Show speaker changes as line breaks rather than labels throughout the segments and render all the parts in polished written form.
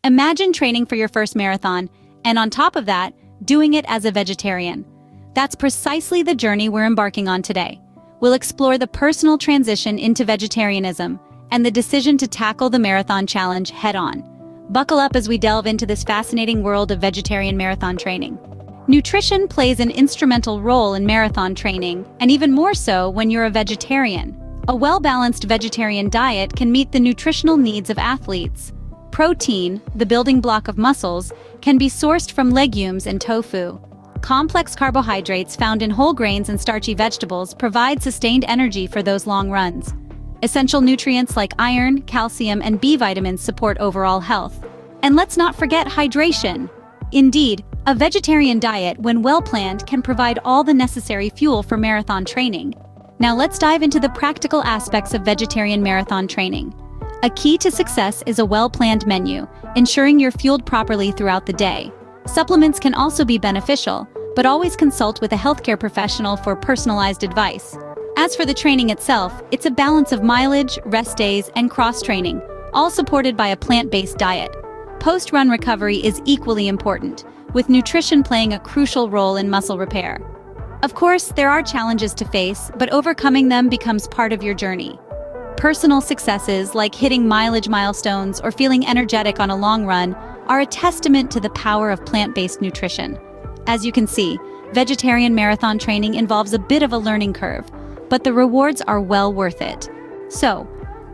Imagine training for your first marathon, and on top of that, doing it as a vegetarian. That's precisely the journey we're embarking on today. We'll explore the personal transition into vegetarianism and the decision to tackle the marathon challenge head-on. Buckle up as we delve into this fascinating world of vegetarian marathon training. Nutrition plays an instrumental role in marathon training, and even more so when you're a vegetarian. A well-balanced vegetarian diet can meet the nutritional needs of athletes. Protein, the building block of muscles, can be sourced from legumes and tofu. Complex carbohydrates found in whole grains and starchy vegetables provide sustained energy for those long runs. Essential nutrients like iron, calcium, and B vitamins support overall health. And let's not forget hydration. Indeed, a vegetarian diet, when well-planned, can provide all the necessary fuel for marathon training. Now let's dive into the practical aspects of vegetarian marathon training. A key to success is a well-planned menu, ensuring you're fueled properly throughout the day. Supplements can also be beneficial, but always consult with a healthcare professional for personalized advice. As for the training itself, it's a balance of mileage, rest days, and cross-training, all supported by a plant-based diet. Post-run recovery is equally important, with nutrition playing a crucial role in muscle repair. Of course, there are challenges to face, but overcoming them becomes part of your journey. Personal successes like hitting mileage milestones or feeling energetic on a long run are a testament to the power of plant-based nutrition. As you can see, vegetarian marathon training involves a bit of a learning curve, but the rewards are well worth it. So,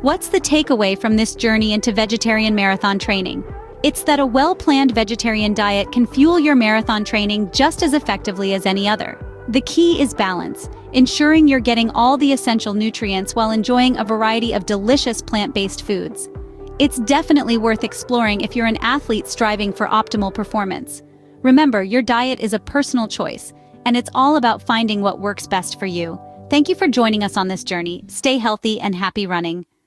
what's the takeaway from this journey into vegetarian marathon training? It's that a well-planned vegetarian diet can fuel your marathon training just as effectively as any other. The key is balance, ensuring you're getting all the essential nutrients while enjoying a variety of delicious plant-based foods. It's definitely worth exploring if you're an athlete striving for optimal performance. Remember, your diet is a personal choice, and it's all about finding what works best for you. Thank you for joining us on this journey. Stay healthy and happy running.